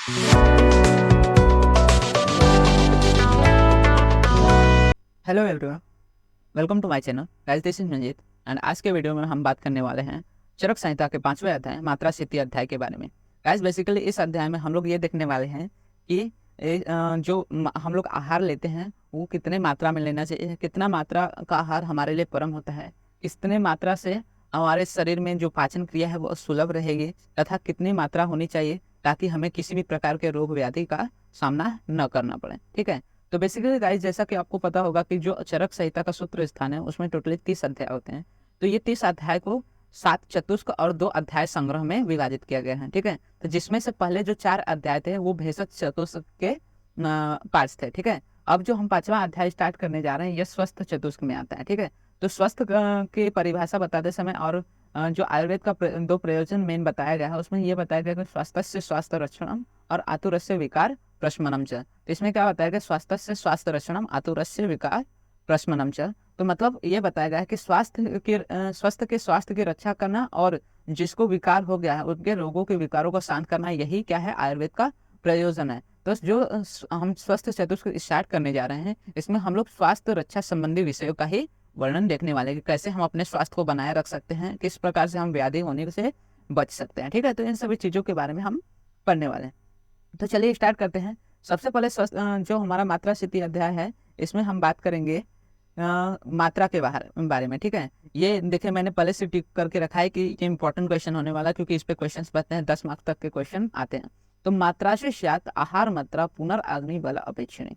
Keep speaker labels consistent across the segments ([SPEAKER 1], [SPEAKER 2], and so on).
[SPEAKER 1] Hello everyone, welcome to my channel. Guys, this is Manjeet and आज के video में हम बात करने वाले हैं चरक संहिता के 5वें अध्याय मात्रा स्थिति अध्याय के बारे में। गाइस, बेसिकली इस अध्याय में हम लोग ये देखने वाले हैं कि हम लोग आहार लेते हैं वो कितने मात्रा में लेना चाहिए, कितना मात्रा का आहार हमारे लिए परम होता है, कितने मात्रा से हमारे शरीर में जो पाचन क्रिया है वो सुलभ रहेगी, तथा कितनी मात्रा होनी चाहिए ताकि हमें किसी भी प्रकार के रोग व्याधि का सामना न करना पड़े। ठीक है, तो बेसिकली गाइस, जैसा कि आपको पता होगा कि जो चरक संहिता का सूत्र स्थान है उसमें टोटली 30 अध्याय होते हैं। तो ये 30 अध्याय को 7 चतुष्क और 2 अध्याय संग्रह में विभाजित किया गया है। ठीक है, तो जिसमें से पहले जो 4 अध्याय थे वो भेषज चतुष्क के पार्ट्स थे। ठीक है, अब जो हम 5वां अध्याय स्टार्ट करने जा रहे हैं ये स्वस्थ चतुष्क में आता है। ठीक है, तो स्वस्थ की परिभाषा बताते समय और जो आयुर्वेद का दो प्रयोजन मेन बताया गया है उसमें यह बताया गया कि स्वास्थ्य स्वास्थ्य रक्षणम और आतुरस्य विकार प्रशमनम च। तो इसमें क्या बताया गया, स्वास्थ्य से स्वास्थ्य रक्षणम आतुरस्य विकार प्रशमनम च। तो मतलब ये बताया गया है कि स्वास्थ्य की रक्षा करना और जिसको विकार हो गया है उनके रोगों के विकारों को शांत करना, यही क्या है आयुर्वेद का प्रयोजन है। तो जो हम स्वस्थ चतुष्क स्टार्ट करने जा रहे हैं इसमें हम लोग स्वास्थ्य रक्षा संबंधी विषयों का ही वर्णन देखने वाले कि कैसे हम अपने स्वास्थ्य को बनाए रख सकते हैं, किस प्रकार से हम व्याधि होने से बच सकते हैं। ठीक है, तो इन सभी चीजों के बारे में हम पढ़ने वाले हैं। तो चलिए स्टार्ट करते हैं। सबसे पहले जो हमारा मात्रा स्थिति अध्याय है इसमें हम बात करेंगे मात्रा के बारे में। ठीक है, ये देखिए मैंने पहले से टिक करके रखा है कि ये इंपॉर्टेंट क्वेश्चन होने वाला है क्योंकि इस पे क्वेश्चंस बनते हैं, 10 मार्क्स तक के क्वेश्चन आते हैं। तो मात्रा से स्यात् आहार मात्रा पुनर्अग्नि बल अपेक्षिणी।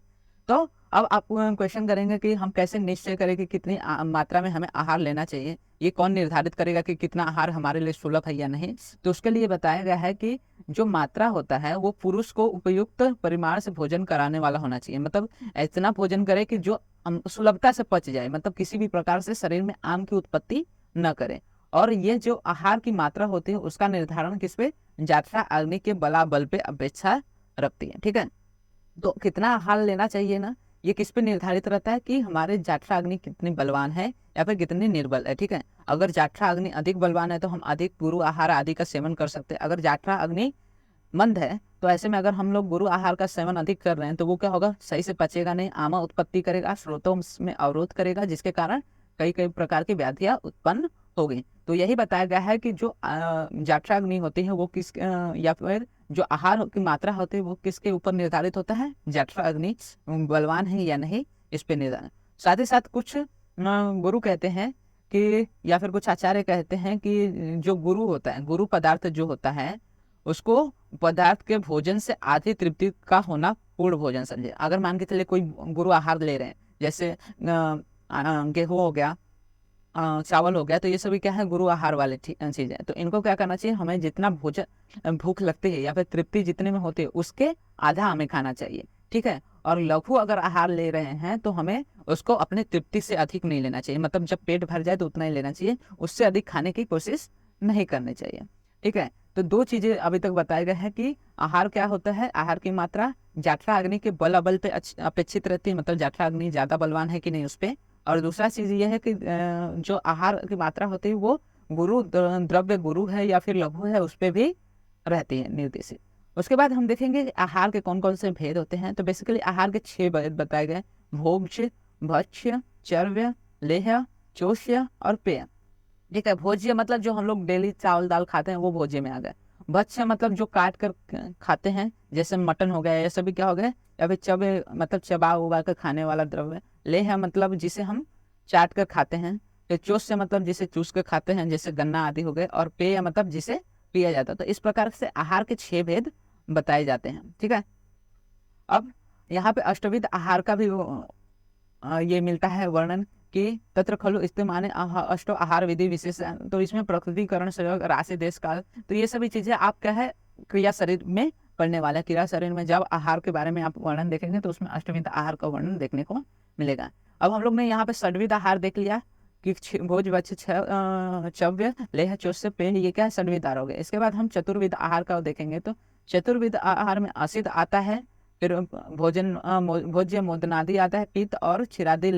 [SPEAKER 1] तो अब आप क्वेश्चन करेंगे कि हम कैसे निश्चय करें कि कितनी मात्रा में हमें आहार लेना चाहिए, ये कौन निर्धारित करेगा कि कितना आहार हमारे लिए सुलभ है या नहीं। तो उसके लिए बताया गया है कि जो मात्रा होता है वो पुरुष को उपयुक्त परिमाण से भोजन कराने वाला होना चाहिए। मतलब इतना भोजन करे कि जो सुलभता से पच जाए, मतलब किसी भी प्रकार से शरीर में आम की उत्पत्ति न करे। और ये जो आहार की मात्रा होती है उसका निर्धारण किस पे, जाठरा अग्नि के बलाबल पे अपेक्षा रखती है। ठीक है, तो कितना आहार लेना चाहिए ना, ये किस पे निर्धारित रहता है कि हमारे जाठरा अग्नि कितनी बलवान है या फिर कितनी निर्बल है। ठीक है, अगर जाठरा अग्नि अधिक बलवान है तो हम अधिक गुरु आहार आदि का सेवन कर सकते हैं। अगर जाठरा अग्नि मंद है तो ऐसे में अगर हम लोग गुरु आहार का सेवन अधिक कर रहे हैं तो वो क्या होगा, सही से पचेगा नहीं, आमा उत्पत्ति करेगा, स्रोतों में अवरोध करेगा, जिसके कारण कई कई प्रकार की व्याधियां उत्पन्न होगी। तो यही बताया गया है कि जो जाठराग्नि होती है वो या फिर जो आहार की मात्रा होती है वो किसके ऊपर निर्धारित होता है, जाठराग्नि बलवान है या नहीं इस पे निर्धारित। साथ ही साथ कुछ गुरु कहते हैं कि या फिर कुछ आचार्य कहते हैं कि जो गुरु होता है, गुरु पदार्थ जो होता है उसको पदार्थ के भोजन से आधी तृप्ति का होना पूर्ण भोजन समझे। अगर मान के चले कोई गुरु आहार ले रहे हैं, जैसे गेहूं हो गया, चावल हो गया, तो ये सभी क्या है गुरु आहार वाले चीज है। तो इनको क्या करना चाहिए, हमें जितना भोजन भूख लगती है या फिर तृप्ति जितने में होती है उसके आधा हमें खाना चाहिए। ठीक है, और लघु अगर आहार ले रहे हैं तो हमें उसको अपने तृप्ति से अधिक नहीं लेना चाहिए, मतलब जब पेट भर जाए तो उतना ही लेना चाहिए, उससे अधिक खाने की कोशिश नहीं करनी चाहिए। ठीक है, तो दो चीजें अभी तक बताए गए हैं कि आहार क्या होता है, आहार की मात्रा जाठरा अग्नि के बल अबल पे अपेक्षित रहती है, मतलब जाठरा अग्नि ज्यादा बलवान है कि नहीं उस पे। और दूसरा चीज ये है कि जो आहार की मात्रा होती है वो गुरु द्रव्य गुरु है या फिर लघु है उस पर भी रहती है निर्देशित। उसके बाद हम देखेंगे आहार के कौन कौन से भेद होते हैं। तो बेसिकली आहार के 6 भेद बताए गए, भोज्य, भक्ष्य, चर्व्य, लेह्य, चोष्य और पेय। ठीक है, भोज्य मतलब जो हम लोग डेली चावल दाल खाते हैं वो भोज्य में आ गए। भक्ष्य मतलब जो काट कर खाते हैं, जैसे मटन हो गया, ये सभी क्या हो गए, या फिर मतलब चबा उबा कर खाने वाला द्रव्य। लेह मतलब जिसे हम चाट कर खाते हैं। फिर चूस से मतलब जिसे चूस कर खाते हैं, जैसे गन्ना आदि हो गए। और पेय मतलब जिसे पिया जाता है। तो इस प्रकार से आहार के 6 भेद बताए जाते हैं। ठीक है, अब यहाँ पे अष्टविध आहार का भी ये मिलता है वर्णन कि तत्र खलु इस्तेमाने अष्टो आहार विधि विशेष। तो इसमें प्रकृतिकरण संयोग राशि देश काल, तो ये सभी चीजें आप क्या है क्रिया शरीर में पढ़ने वाले। क्रिया शरीर में जब आहार के बारे में आप वर्णन देखेंगे तो उसमें अष्टविध आहार का वर्णन देखने को मिलेगा। अब हम लोग ने यहाँ पे षड्विध आहार देख लिया कि भोज भक्ष्य चव्य लेह चोष्य पेय, ये क्या है षड्विध आहार हो गया। इसके बाद हम चतुर्विध आहार का देखेंगे तो चतुर्विध आहार में असिध आता है, फिर भोज्य मोदनादि आता है, पित्त और छिरादि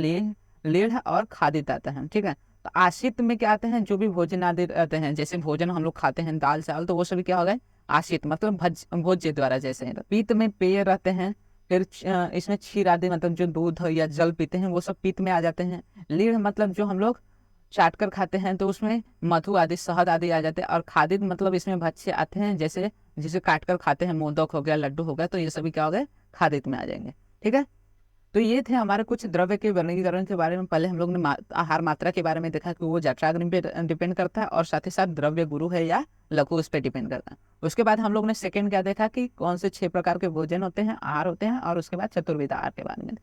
[SPEAKER 1] लीढ़ और खादित आता है। ठीक है, तो आशित में क्या आते हैं, जो भी भोजन आदि आते हैं, जैसे भोजन हम लोग खाते हैं दाल चावल, तो वो सभी क्या हो गए आशित मतलब भोज्य द्वारा, जैसे पित्त में पेय रहते हैं, फिर इसमें क्षीर आदि मतलब जो दूध या जल पीते हैं वो सब पित्त में आ जाते हैं। लीढ़ मतलब जो हम लोग चाट कर खाते हैं तो उसमें मधु आदि शहद आदि आ जाते हैं। और खादित मतलब इसमें भक्ष्य आते हैं, जैसे जिसे काट कर खाते हैं, मोदक हो गया, लड्डू हो गया, तो ये सभी क्या हो गए, खादित में आ जाएंगे। ठीक है, तो ये थे हमारे कुछ द्रव्य के वर्गीकरण के बारे में। पहले हम लोग ने आहार मात्रा के बारे में देखा कि वो जठराग्नि पे डिपेंड करता है, और साथ ही साथ द्रव्य गुरु है या लघु उस पर डिपेंड करता है। उसके बाद हम लोग ने सेकंड क्या देखा कि कौन से 6 प्रकार के भोजन होते हैं, आहार होते हैं, और उसके बाद चतुर्विध आहार के बारे में।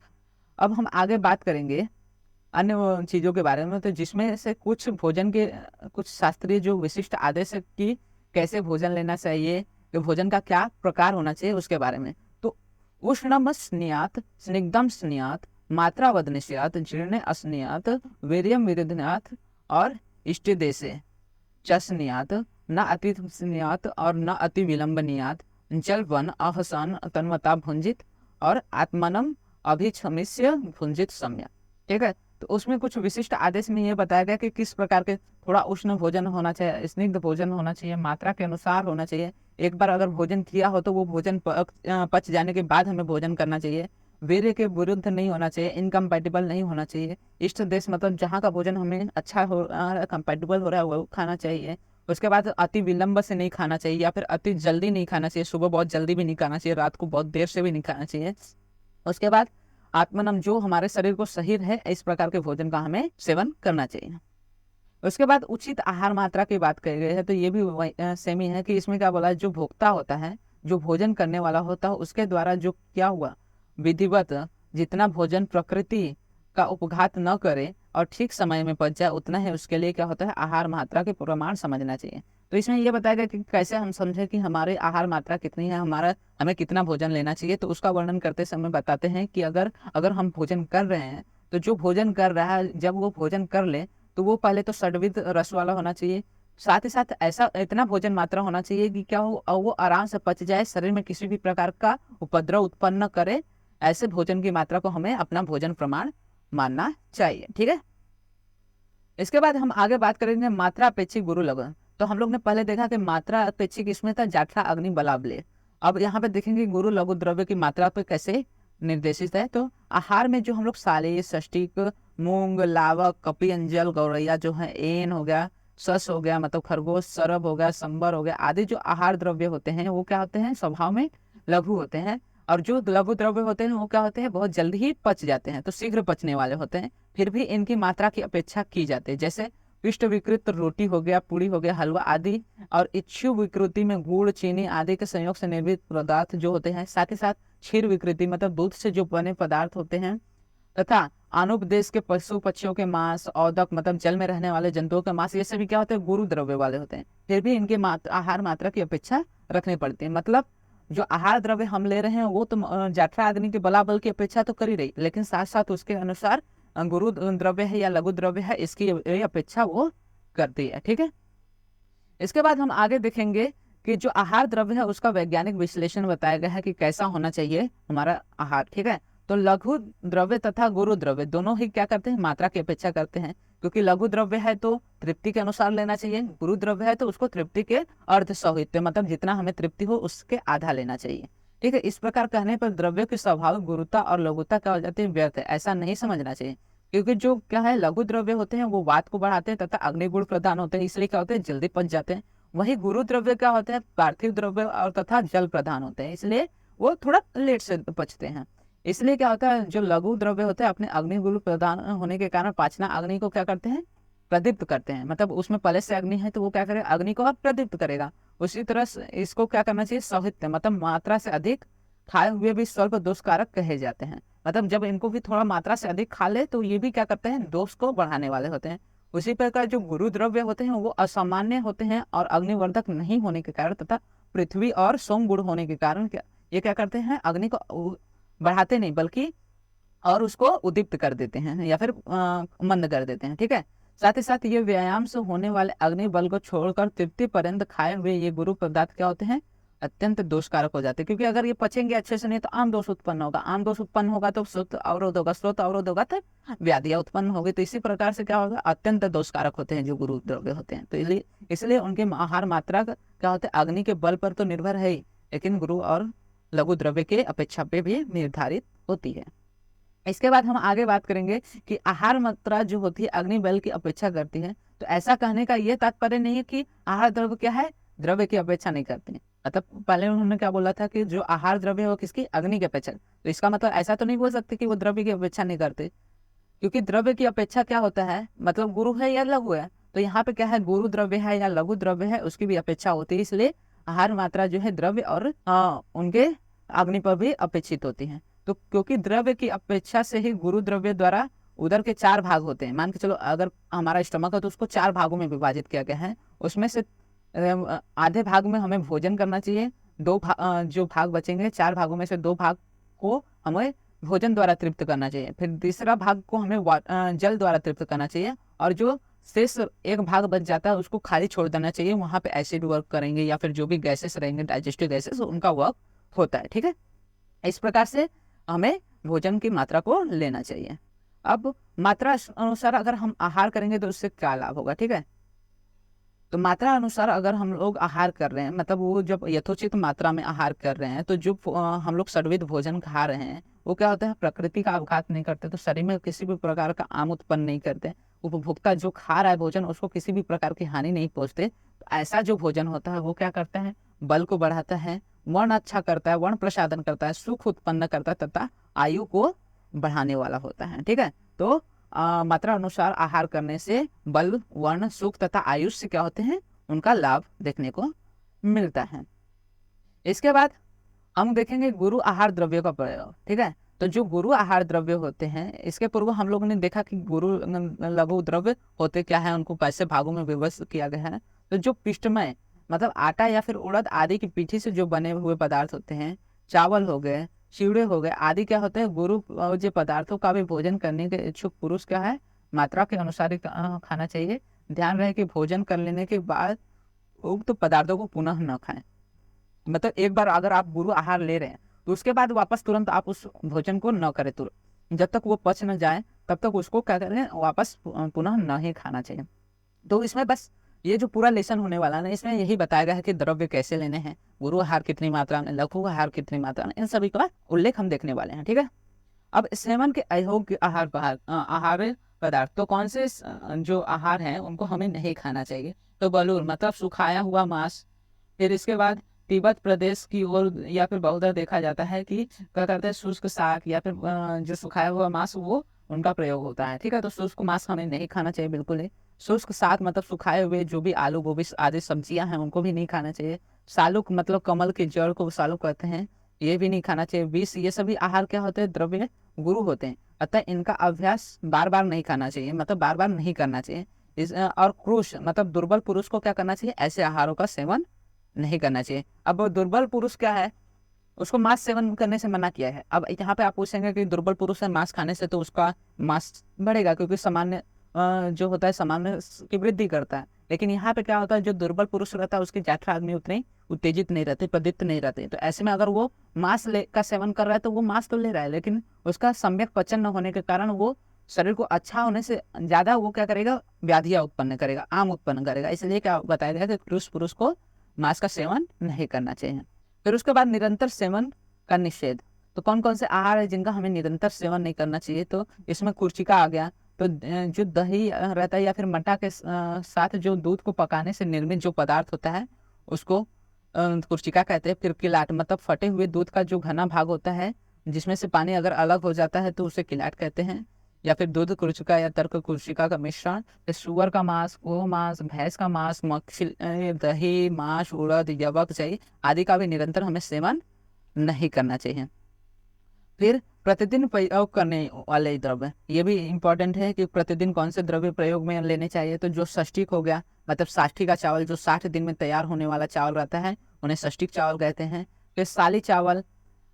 [SPEAKER 1] अब हम आगे बात करेंगे अन्य चीजों के बारे में, तो जिसमें से कुछ भोजन के कुछ शास्त्रीय जो विशिष्ट आदेश है कि कैसे भोजन लेना चाहिए, कि भोजन का क्या प्रकार होना चाहिए, उसके बारे में। तो उष्णम स्नियात, स्निग्धम स्नियात, मात्रावद निश्यात, जीर्ण अस्नियात, वीर्यम विरुद्धनाथ, और इष्टदेशे चस्नियात, न अति स्नियात और न अति विलंबनियात, जल वन अहसन तन्वता भुंजित, और आत्मनम अभिक्षमिष्य भुंजित सम्यक। ठीक है, तो उसमें कुछ विशिष्ट आदेश में ये बताया गया कि किस प्रकार के थोड़ा उष्ण भोजन होना चाहिए, स्निग्ध भोजन होना चाहिए, मात्रा के अनुसार होना चाहिए। एक बार अगर भोजन किया हो तो वो भोजन पच जाने के बाद हमें भोजन करना चाहिए। वीर्य के विरुद्ध नहीं होना चाहिए, इनकम्पैटिबल नहीं होना चाहिए। इष्ट देश मतलब जहाँ का भोजन हमें अच्छा हो, कंपैटिबल हो रहा है वो खाना चाहिए। उसके बाद अति विलंब से नहीं खाना चाहिए, या फिर अति जल्दी नहीं खाना चाहिए, सुबह बहुत जल्दी भी नहीं खाना चाहिए, रात को बहुत देर से भी नहीं खाना चाहिए। उसके बाद आत्मनम जो हमारे शरीर को सही रहे, इस प्रकार के भोजन का हमें सेवन करना चाहिए। उसके बाद उचित आहार मात्रा की बात कही गई है, तो ये भी सेम ही है कि इसमें क्या बोला है, जो भोक्ता होता है, जो भोजन करने वाला होता है, उसके द्वारा जो क्या हुआ विधिवत जितना भोजन प्रकृति का उपघात न करे और ठीक समय में पच जाए, उतना ही उसके लिए क्या होता है, आहार मात्रा के प्रमाण समझना चाहिए। तो इसमें यह बताया गया कि कैसे हम समझे कि हमारे आहार मात्रा कितनी है, हमें कितना भोजन लेना चाहिए। तो उसका वर्णन करते समय बताते हैं कि अगर हम भोजन कर रहे हैं, तो जो भोजन कर रहा है जब वो भोजन कर ले तो वो पहले तो षड्विध रस वाला होना चाहिए। साथ ही साथ ऐसा इतना भोजन मात्रा होना चाहिए कि क्या हो, वो आराम से पच जाए, शरीर में किसी भी प्रकार का उपद्रव उत्पन्न न करे। ऐसे भोजन की मात्रा को हमें अपना भोजन प्रमाण मानना चाहिए। ठीक है, इसके बाद हम आगे बात करेंगे मात्रा अपेक्षिक गुरु लगन। तो हम लोग ने पहले देखा कि मात्रा अपेक्षिक इसमें था जाठरा अग्नि बलाबले। अब यहाँ पे देखेंगे गुरु लघु द्रव्य की मात्रा पे कैसे निर्देशित है। तो आहार में जो हम लोग साले, षष्टिक, मूंग, लावक, कपी, अंजल, गौरैया जो है, एन हो गया, सस हो गया मतलब खरगोश, सरब हो गया, संबर हो गया, आदि जो आहार द्रव्य होते हैं वो क्या होते हैं, स्वभाव में लघु होते हैं। और जो लघु द्रव्य होते हैं वो क्या होते हैं, बहुत जल्दी ही पच जाते हैं, तो शीघ्र पचने वाले होते हैं। फिर भी इनकी मात्रा की अपेक्षा की जाती है, जैसे पिष्ट विकृत रोटी हो गया, पूरी हो गया, हलवा आदि, और इच्छु विकृति में गुड़, चीनी आदि के संयोग से निर्मित पदार्थ जो होते हैं। साथ ही साथ क्षीर विकृति मतलब दूध से जो बने पदार्थ होते हैं, तथा अनुपदेश के पशु पक्षियों के मांस, औदक मतलब जल में रहने वाले जंतुओं के मांस, ये सभी क्या होते हैं, गुरु द्रव्य वाले होते हैं। फिर भी इनके आहार मात्रा की अपेक्षा रखनी पड़ती है। मतलब जो आहार द्रव्य हम ले रहे हैं वो तो जाठरा अग्नि के बलाबल की अपेक्षा तो कर ही रही, लेकिन साथ साथ उसके अनुसार गुरु द्रव्य है या लघु द्रव्य है, इसकी अपेक्षा वो करती है। ठीक है, इसके बाद हम आगे देखेंगे कि जो आहार द्रव्य है उसका वैज्ञानिक विश्लेषण बताया गया है कि कैसा होना चाहिए हमारा आहार। ठीक है, तो लघु द्रव्य तथा गुरु द्रव्य दोनों ही क्या करते हैं, मात्रा की अपेक्षा करते हैं। क्योंकि लघु द्रव्य है तो तृप्ति के अनुसार लेना चाहिए, गुरु द्रव्य है तो उसको तृप्ति के अर्ध सहित मतलब जितना हमें तृप्ति हो उसके आधा लेना चाहिए। ठीक है, इस प्रकार कहने पर द्रव्य की स्वाभाविक गुरुता और लघुता क्या हो जाती है, व्यर्थ है, ऐसा नहीं समझना चाहिए। क्योंकि जो क्या है, लघु द्रव्य होते हैं वो वात को बढ़ाते हैं तथा अग्निगुण प्रदान होते हैं, इसलिए क्या होते हैं, जल्दी पच जाते हैं। वही गुरु द्रव्य क्या होते हैं, पार्थिव द्रव्य और तथा जल प्रधान होते हैं, इसलिए वो थोड़ा लेट से पचते हैं। इसलिए क्या होता है, जो लघु द्रव्य होते हैं अपने अग्निगुण प्रदान होने के कारण पाचना अग्नि को क्या करते हैं, प्रदीप्त करते हैं। मतलब उसमें पहले से अग्नि है तो वो क्या करेगा, अग्नि को अब प्रदीप्त करेगा। उसी तरह इसको क्या करना चाहिए, सहित मतलब मात्रा से अधिक खाए हुए भी स्वल्प दोषकारक कहे जाते हैं। मतलब जब इनको भी थोड़ा मात्रा से अधिक खा ले तो ये भी क्या करते हैं, दोष को बढ़ाने वाले होते हैं। उसी प्रकार जो गुरु द्रव्य होते हैं वो असामान्य होते हैं और अग्निवर्धक नहीं होने के कारण तथा पृथ्वी और सोम गुण होने के कारण ये क्या करते हैं, अग्नि को बढ़ाते नहीं बल्कि और उसको उद्दीप्त कर देते हैं या फिर मंद कर देते हैं। ठीक है, साथ ही साथ ये व्यायाम से होने वाले अग्नि बल को छोड़कर तृप्ति पर्यंत खाए हुए ये गुरु पदार्थ क्या होते हैं, अत्यंत दोषकारक हो जाते हैं, क्योंकि अगर ये पचेंगे अच्छे से नहीं तो आम दोष उत्पन्न होगा, आम दोष उत्पन्न होगा तो स्रोत अवरोध होगा, स्रोत अवरोध होगा तो व्याधियां उत्पन्न होगी। तो इसी प्रकार से क्या होगा, अत्यंत दोषकारक होते हैं जो गुरु द्रव्य होते हैं। तो इसलिए उनके आहार मात्रा क्या होते हैं, अग्नि के बल पर तो निर्भर है ही, लेकिन गुरु और लघु द्रव्य के अपेक्षा पे भी निर्धारित होती है। इसके बाद हम आगे बात करेंगे कि आहार मात्रा जो होती है अग्नि बल की अपेक्षा करती है। तो ऐसा कहने का यह तात्पर्य नहीं है कि आहार द्रव्य क्या है, द्रव्य की अपेक्षा नहीं करते हैं। मतलब पहले उन्होंने क्या बोला था कि जो आहार द्रव्य है वो किसकी, अग्नि की अपेक्षा। तो इसका मतलब ऐसा तो नहीं बोल सकते कि वो द्रव्य की अपेक्षा नहीं करते, क्योंकि द्रव्य की अपेक्षा क्या होता है, मतलब गुरु है या लघु है। तो यहाँ पे क्या है, गुरु द्रव्य है या लघु द्रव्य है, उसकी भी अपेक्षा होती है। इसलिए आहार मात्रा जो है द्रव्य और उनके अग्नि पर भी अपेक्षित होती है। तो क्योंकि द्रव्य की अपेक्षा से ही गुरु द्रव्य द्वारा उदर के 4 भाग होते हैं। मान के चलो अगर हमारा स्टमक है तो उसको 4 भागों में विभाजित किया गया है। उसमें से आधे भाग में हमें भोजन करना चाहिए, जो भाग बचेंगे 4 भागों में से 2 भाग को हमें भोजन द्वारा तृप्त करना चाहिए। फिर तीसरा भाग को हमें जल द्वारा तृप्त करना चाहिए, और जो शेष एक भाग बच जाता है उसको खाली छोड़ देना चाहिए। वहां पे एसिड वर्क करेंगे या फिर जो भी गैसेस रहेंगे, डाइजेस्टिव गैसेस, उनका वर्क होता है। ठीक है, इस प्रकार से हमें भोजन की मात्रा को लेना चाहिए। अब मात्रा अनुसार अगर हम आहार करेंगे तो उससे क्या लाभ होगा। ठीक है, तो मात्रा अनुसार अगर हम लोग आहार कर रहे हैं, मतलब वो जब यथोचित मात्रा में आहार कर रहे हैं, तो जो हम लोग सर्वित भोजन खा रहे हैं वो क्या होता है, प्रकृति का आघात नहीं करते, तो शरीर में किसी भी प्रकार का आम उत्पन्न नहीं करते। उपभोक्ता जो खा रहा है भोजन उसको किसी भी प्रकार की हानि नहीं पहुंचते। तो ऐसा जो भोजन होता है वो क्या करता है, बल को बढ़ाता है, वर्ण अच्छा करता है, वर्ण प्रसादन करता है, सुख उत्पन्न करता है तथा आयु को बढ़ाने वाला होता है। ठीक है, तो मात्रा अनुसार आहार करने से बल, वर्ण, सुख तथा आयुष्य क्या होते हैं, उनका लाभ देखने को मिलता है। इसके बाद हम देखेंगे गुरु आहार द्रव्य का प्रयोग। ठीक है, तो जो गुरु आहार द्रव्य होते हैं, इसके पूर्व हम लोगों ने देखा कि गुरु लघु द्रव्य होते क्या है, उनको कैसे भागों में विभक्त किया गया है। तो जो पिष्टमय मतलब आटा या फिर उड़द आदि की पीठी से जो बने हुए पदार्थ होते हैं, चावल हो गए, चिवड़े हो गए आदि क्या होते हैं, गुरु जो पदार्थों का भी भोजन करने के इच्छुक पुरुष क्या है, मात्रा के अनुसार ही खाना चाहिए। ध्यान रहे कि भोजन कर लेने के बाद उक्त पदार्थों को पुनः न खाएं। मतलब एक बार अगर आप गुरु आहार ले रहे हैं तो उसके बाद वापस तुरंत आप उस भोजन को न करें, तुरंत जब तक वो पच न जाए तब तक उसको क्या करें, वापस पुनः न ही खाना चाहिए। तो इसमें बस ये जो पूरा लेसन होने वाला है इसमें यही बताया गया है कि द्रव्य कैसे लेने हैं, गुरु आहार कितनी मात्रा में, लघु आहार कितनी मात्रा में, इन सभी का उल्लेख हम देखने वाले हैं। ठीक है, अब सेवन के अयोग्य आहार पदार्थ, तो कौन से जो आहार हैं उनको हमें नहीं खाना चाहिए। तो बलूर मतलब सुखाया हुआ मांस, फिर इसके बाद तिब्बत प्रदेश की ओर या फिर बहुधा देखा जाता है कि क्या करते हैं, शुष्क साग या फिर जो सुखाया हुआ मांस वो उनका प्रयोग होता है। ठीक है, तो शुष्क मांस हमें नहीं खाना चाहिए बिल्कुल नहीं। शुष्क साग मतलब सुखाए हुए जो भी आलू गोभी आदि सब्जियां हैं उनको भी नहीं खाना चाहिए। सालुक मतलब कमल की जड़ को सालुक कहते हैं, ये भी नहीं खाना चाहिए। विष, ये सभी आहार क्या होते हैं, द्रव्य गुरु होते हैं, अतः इनका अभ्यास बार बार नहीं खाना चाहिए, मतलब बार बार नहीं करना चाहिए। और क्रूश मतलब दुर्बल पुरुष को क्या करना चाहिए, ऐसे आहारों का सेवन नहीं करना चाहिए। अब दुर्बल पुरुष क्या है, उसको मांस सेवन करने से मना किया है। अब यहाँ पे आप पूछेंगे कि दुर्बल पुरुष है मांस खाने से तो उसका मांस बढ़ेगा, क्योंकि सामान्य जो होता है सामान्य की वृद्धि करता है। लेकिन यहाँ पे क्या होता है, जो दुर्बल पुरुष रहता है उसकी यात्रा आदमी उतनी उत्तेजित नहीं रहते, प्रदीप्त नहीं रहते। तो ऐसे में अगर वो मांस का सेवन कर रहा है तो वो मांस तो ले रहा है, लेकिन उसका सम्यक पचन न होने के कारण वो शरीर को अच्छा होने से ज्यादा वो क्या करेगा, व्याधियां उत्पन्न करेगा, आम उत्पन्न करेगा। इसलिए क्या बताया गया कि पुरुष को मांस का सेवन नहीं करना चाहिए। फिर उसके बाद निरंतर सेवन का निषेध। तो कौन कौन से आहार है जिनका हमें निरंतर सेवन नहीं करना चाहिए, तो इसमें कुर्चिका आ गया। तो जो दही रहता है या फिर मट्ठा के साथ जो दूध को पकाने से निर्मित जो पदार्थ होता है उसको कुर्चिका कहते हैं। फिर किलाट मतलब फटे हुए दूध का जो घना भाग होता है जिसमें से पानी अगर अलग हो जाता है तो उसे किलाट कहते हैं। या फिर दूध कुर्चिका या तर्क कुर्चिका का मिश्रण। सुअर का मांस, गो मांस, भैंस का मांस, मक्खी, दही, मांस, उड़द, यवक, जई आदि का भी निरंतर हमें सेवन नहीं करना चाहिए। फिर प्रतिदिन प्रयोग करने वाले द्रव्य, ये भी इंपॉर्टेंट है कि प्रतिदिन कौन से द्रव्य प्रयोग में लेने चाहिए। तो जो षष्टिक हो गया मतलब षष्ठी का चावल, जो 60 दिन में तैयार होने वाला चावल रहता है उन्हें षष्टिक चावल कहते हैं। फिर साली चावल,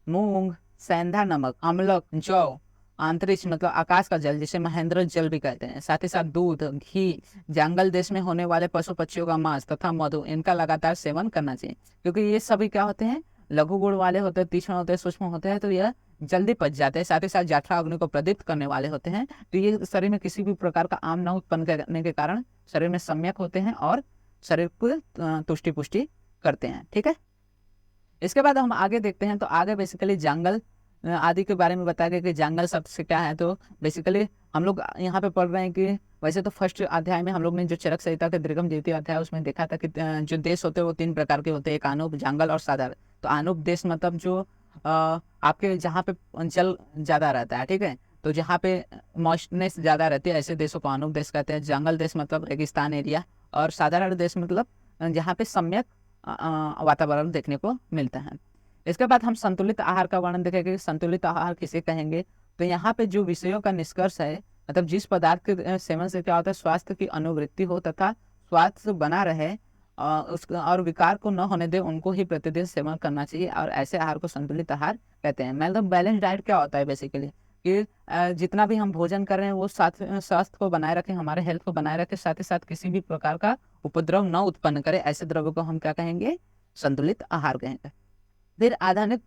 [SPEAKER 1] मूंग, सेंधा नमक, अमलक, जौ, अंतरिक्ष मतलब आकाश का जल जिसे महेंद्र जल भी कहते हैं, साथ ही साथ दूध, घी, जंगल देश में होने वाले पशु पक्षियों का मांस तथा मधु, इनका लगातार सेवन करना चाहिए, क्योंकि ये सभी क्या होते हैं, लघु गुण वाले होते हैं, तीक्ष्ण होते हैं, सूक्ष्म होते हैं, तो यह जल्दी पच जाते हैं। साथ ही साथ जठरा अग्नि को प्रदीप्त करने वाले होते हैं, तो ये शरीर में किसी भी प्रकार का आम न उत्पन्न करने के कारण शरीर में सम्यक होते हैं और शरीर को तुष्टि पुष्टि करते हैं। ठीक है, इसके बाद हम आगे देखते हैं। तो आगे बेसिकली जंगल आदि के बारे में बताया गया कि जंगल शब्द से क्या है। तो बेसिकली हम लोग यहाँ पे पढ़ रहे हैं कि वैसे तो फर्स्ट अध्याय में हम लोग ने जो चरक संहिता के दीर्घम द्वितीय अध्याय उसमें देखा था कि जो देश होते हैं वो 3 प्रकार के होते हैं, एक अनूप, जंगल और साधारण। तो अनूप देश मतलब जो आपके जहाँ पे जल ज्यादा रहता है, ठीक है, तो जहाँ पे मॉइस्चरनेस ज्यादा रहती है ऐसे देशों को अनूप देश कहते हैं। जंगल देश मतलब रेगिस्तान एरिया, और साधारण देश मतलब जहाँ पे सम्यक वातावरण देखने को मिलता है। इसके बाद हम संतुलित आहार का वर्णन देखेंगे। संतुलित आहार किसे कहेंगे, तो यहाँ पे जो विषयों का निष्कर्ष है, मतलब जिस पदार्थ के सेवन से क्या होता है, स्वास्थ्य की अनुवृत्ति हो तथा स्वास्थ्य बना रहे और विकार को न होने दे, उनको ही प्रतिदिन सेवन करना चाहिए, और ऐसे आहार को संतुलित आहार कहते हैं। मतलब बैलेंस डाइट क्या होता है बेसिकली कि जितना भी हम भोजन कर रहे हैं वो स्वास्थ्य को बनाए रखें, हमारे हेल्थ को बनाए रखें, साथ ही साथ किसी भी प्रकार का उपद्रव न उत्पन्न करे, ऐसे द्रव्य को हम क्या कहेंगे, संतुलित आहार कहेंगे। फिर आधुनिक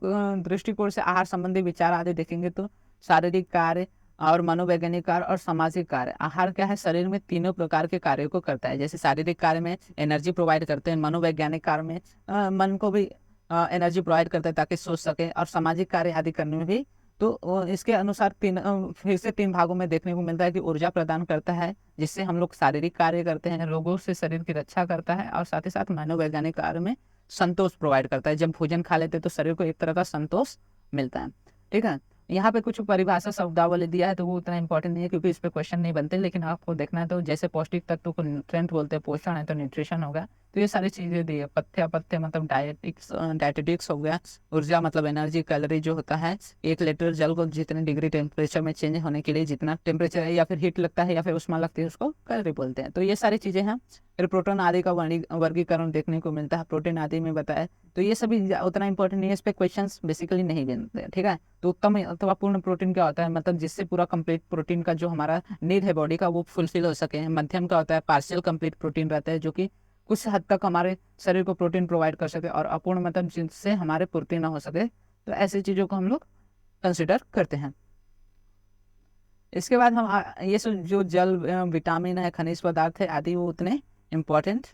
[SPEAKER 1] दृष्टिकोण से आहार संबंधी विचार आदि देखेंगे। तो शारीरिक कार्य और मनोवैज्ञानिक कार्य और सामाजिक कार्य। आहार क्या है, शरीर में तीनों प्रकार के कार्यों को करता है। जैसे शारीरिक कार्य में एनर्जी प्रोवाइड करते हैं, मनोवैज्ञानिक कार्य में मन को भी एनर्जी प्रोवाइड करते हैं ताकि सोच सके, और सामाजिक कार्य आदि करने में भी। तो इसके अनुसार फिर से 3 भागों में देखने को मिलता है कि ऊर्जा प्रदान करता है जिससे हम लोग शारीरिक कार्य करते हैं, रोगों से शरीर की रक्षा करता है, और साथ ही साथ मनोवैज्ञानिक कार्य में संतोष प्रोवाइड करता है। जब भोजन खा लेते हैं तो शरीर को एक तरह का संतोष मिलता है। ठीक है, यहाँ पे कुछ परिभाषा शब्दावली दिया है, तो वो उतना इंपॉर्टेंट नहीं है क्योंकि इस पे क्वेश्चन नहीं बनते, लेकिन आपको देखना है तो जैसे पौष्टिक तत्व को न्यूट्रिएंट बोलते हैं, पोषण है तो न्यूट्रिशन होगा, तो ये सारी चीजें दी है। पथ्य अपथ्य मतलब डायटेटिक्स हो गया, ऊर्जा मतलब एनर्जी, कैलोरी जो होता है, 1 लीटर जल को जितने डिग्री टेम्परेचर में चेंज होने के लिए जितना टेम्परेचर है या फिर हीट लगता है या फिर उष्मा लगती है उसको कैलोरी बोलते हैं। तो ये सारी चीजें हैं। फिर प्रोटीन आदि का वर्गीकरण देखने को मिलता है, प्रोटीन आदि में बताया, तो ये सभी उतना इंपॉर्टेंट नहीं है, इस पे क्वेश्चंस बेसिकली नहीं बनते हैं। ठीक है, तो उत्तम अथवा पूर्ण प्रोटीन क्या होता है, मतलब जिससे पूरा कंप्लीट प्रोटीन का जो हमारा नीड है बॉडी का वो फुलफिल हो सके। मध्यम का होता है पार्शियल कंप्लीट प्रोटीन रहता है जो कि कुछ हद तक हमारे शरीर को प्रोटीन प्रोवाइड कर सके, और अपूर्ण मतलब जिससे हमारे पूर्ति ना हो सके। तो ऐसी चीजों को हम लोग कंसिडर करते हैं। इसके बाद हम ये जो जल, विटामिन है, खनिज पदार्थ है आदि, वो उतने इम्पोर्टेंट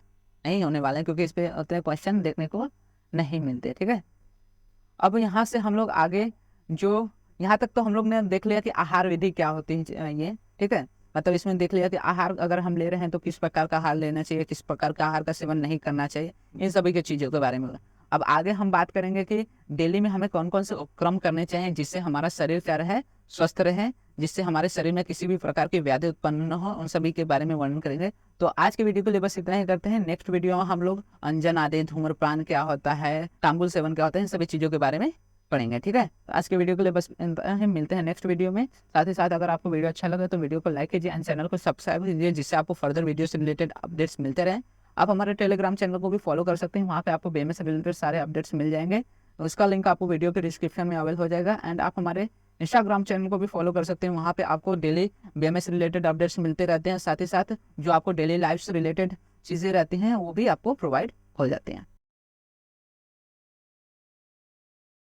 [SPEAKER 1] नहीं होने वाले हैं क्योंकि इस पे उतने क्वेश्चन देखने को नहीं मिलते। ठीक है, अब यहाँ से हम लोग आगे जो यहाँ तक तो हम लोग ने देख लिया कि आहार विधि क्या होती है ये। ठीक है, मतलब इसमें देख लिया कि आहार अगर हम ले रहे हैं तो किस प्रकार का आहार लेना चाहिए, किस प्रकार का आहार का सेवन नहीं करना चाहिए, इन सभी की चीज़ों के बारे में। अब आगे हम बात करेंगे कि डेली में हमें कौन कौन से उपक्रम करने चाहिए जिससे हमारा शरीर क्या रहे, स्वस्थ रहे, जिससे हमारे शरीर में किसी भी प्रकार की व्याधि उत्पन्न न हो, उन सभी के बारे में वर्णन करेंगे। तो आज के वीडियो के लिए बस इतना ही करते हैं। नेक्स्ट वीडियो में हम लोग अंजन आदि, धूम्रपान क्या होता है, तांबुल सेवन क्या होता है, इन सभी चीज़ों के बारे में पढ़ेंगे। ठीक है, तो आज के वीडियो के लिए बस मिलते हैं नेक्स्ट वीडियो में। साथ ही साथ अगर आपको वीडियो अच्छा लगे तो वीडियो को लाइक कीजिए एंड चैनल को सब्सक्राइब कीजिए जिससे आपको फर्दर वीडियो से रिलेटेड अपडेट्स मिलते रहें। आप हमारे टेलीग्राम चैनल को भी फॉलो कर सकते हैं, वहाँ पे आपको बीएमएस से रिलेटेड सारे अपडेट्स मिल जाएंगे। उसका लिंक आपको वीडियो के डिस्क्रिप्शन में अवेलेबल हो जाएगा। एंड आप हमारे इंस्टाग्राम चैनल को भी फॉलो कर सकते हैं, वहाँ पे आपको डेली बीएमएस रिलेटेड अपडेट्स मिलते रहते हैं। साथ ही साथ जो आपको डेली लाइफ से रिलेटेड चीज़ें रहती हैं वो भी आपको प्रोवाइड हो जाती हैं।